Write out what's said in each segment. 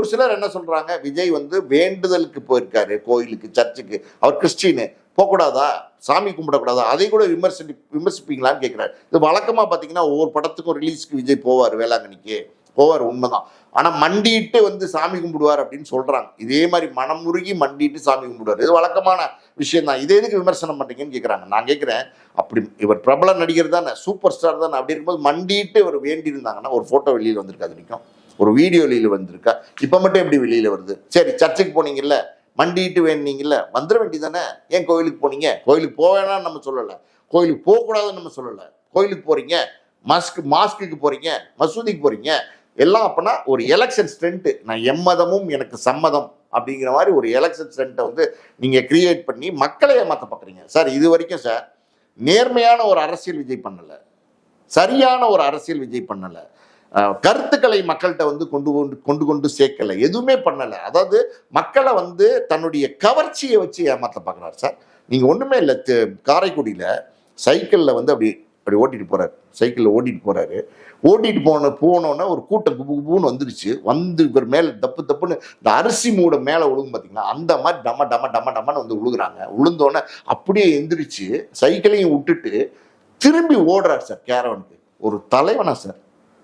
ஒரு சிலர் என்ன சொல்றாங்க, விஜய் வந்து வேண்டுதலுக்கு போயிருக்காரு கோயிலுக்கு, சர்ச்சுக்கு, அவர் கிறிஸ்டின் போகக்கூடாதா, சாமி கும்பிடக்கூடாதா, அதை கூட விமர்சிப்பீங்களான்னு கேட்கிறாரு. இது வழக்கமா பாத்தீங்கன்னா ஒவ்வொரு படத்துக்கும் ரிலீஸ்க்கு விஜய் போவார், வேளாங்கண்ணிக்கு போவார், உண்மைதான். ஆனா மண்டிட்டு வந்து சாமி கும்பிடுவார் அப்படின்னு சொல்றாங்க. இதே மாதிரி மனமுருகி மண்டிட்டு சாமி கும்பிடுவார், இது வழக்கமான விஷயம் தான். இதே எதுக்கு விமர்சனம் பண்றீங்கன்னு கேட்கறாங்க. நான் கேட்கிறேன், அப்படி இவர் பிரபல நடிகர் தானே, சூப்பர் ஸ்டார் தானே, அப்படி இருக்கும்போது மண்டிட்டு இவர் வேண்டி இருந்தாங்கன்னா ஒரு போட்டோ வெளியில வந்திருக்காது, நிற்கும் ஒரு வீடியோ வெளியில வந்திருக்கா, இப்ப மட்டும் எப்படி வெளியில வருது? சரி, சர்ச்சுக்கு போனீங்கல்ல, மண்டிட்டு வேணுனீங்கல்ல, வந்துட வேண்டியதானே. ஏன் கோயிலுக்கு போனீங்க? கோயிலுக்கு போவேணான்னு நம்ம சொல்லலை, கோயிலுக்கு போகக்கூடாதுன்னு நம்ம சொல்லலை. கோயிலுக்கு போறீங்க, மாஸ்க்கு போறீங்க, மசூதிக்கு போறீங்க, எல்லாம் அப்பனா ஒரு எலெக்ஷன் ஸ்டென்ட். நான் எம்மதமும் எனக்கு சம்மதம் அப்படிங்கிற மாதிரி ஒரு எலெக்ஷன் ஸ்டென்ட்டை வந்து நீங்க கிரியேட் பண்ணி மக்களை ஏமாத்த பார்க்குறீங்க சார். இது வரைக்கும் சார் நேர்மையான ஒரு அரசியல் விஜய் பண்ணல, சரியான ஒரு அரசியல் விஜய் பண்ணல, கருத்துக்களை மக்கள்கிட்ட வந்து கொண்டு கொண்டு சேர்க்கல, எதுவுமே பண்ணல. அதாவது மக்களை வந்து தன்னுடைய கவர்ச்சியை வச்சு ஏமாத்த பார்க்குறாரு சார். நீங்க ஒண்ணுமே இல்லை, காரைக்குடியில சைக்கிளில் வந்து அப்படி அப்படி ஓட்டிட்டு போறாரு, சைக்கிளில் ஓட்டிட்டு போறாரு. ஓட்டிட்டு போனோன்னா ஒரு கூட்டம் குபுன்னு வந்துருச்சு. வந்து இவர் மேல தப்புன்னு இந்த அரிசி மூட மேல விழுகும் பார்த்தீங்கன்னா, அந்த மாதிரி டம டம டம டமன்னு வந்து விழுகுறாங்க. விழுந்தோடனே அப்படியே எந்திரிச்சு சைக்கிளையும் விட்டுட்டு திரும்பி ஓடுறாரு சார் கேரவனுக்கு. ஒரு தலைவனா சார்?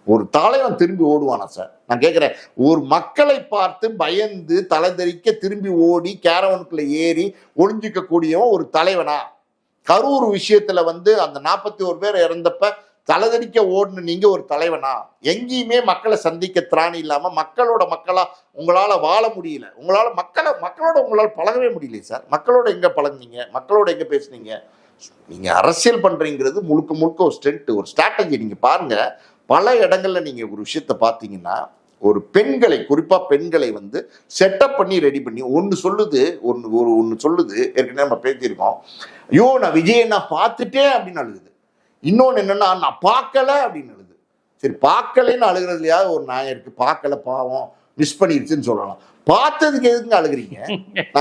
ஒரு தலைவன் திரும்பி ஓடுவானா சார்? நான் கேட்கிறேன், ஒரு மக்களை பார்த்து பயந்து தலை தெறிக்க திரும்பி ஓடி கேரவனுக்குள்ள ஏறி ஒளிஞ்சிக்க கூடியவன் ஒரு தலைவனா? கரூர் விஷயத்துல வந்து அந்த 41 பேர் இறந்தப்ப தலைதறிக்க ஓடுன நீங்க ஒரு தலைவனா? எங்கேயுமே மக்களை சந்திக்க திராணி இல்லாம மக்களா உங்களால வாழ முடியல, மக்களோட உங்களால பழகவே முடியல சார். மக்களோட எங்க பழகுனீங்க? மக்களோட எங்க பேசுனீங்க? நீங்க அரசியல் பண்றீங்கிறது முழுக்க முழுக்க ஒரு ஸ்ட்ரென்த், ஒரு ஸ்ட்ராட்டஜி. நீங்க பாருங்க, பல இடங்கள்ல நீங்க ஒரு விஷயத்த பார்த்தீங்கன்னா, ஒரு பெண்களை, குறிப்பா பெண்களை வந்து செட்டப் பண்ணி ரெடி பண்ணி ஒன்னு சொல்லுது, ஒன்னு சொல்லுது. ஏற்கனவே நம்ம பேசியிருக்கோம், ஐயோ நான் விஜயை நான் பார்த்துட்டேன் அப்படின்னு அழுகுது. இன்னொன்னு என்னன்னா, நான் பார்க்கல அப்படின்னு அழுது. சரி, பார்க்கலன்னு அழுகிறதுலையாவது ஒரு நியாயம் இருக்கு. பார்க்கல, பாவம், மிஸ் பண்ணிருச்சுன்னு சொல்லலாம். பார்த்ததுக்கு எதுக்குங்க அழுகுறீங்க?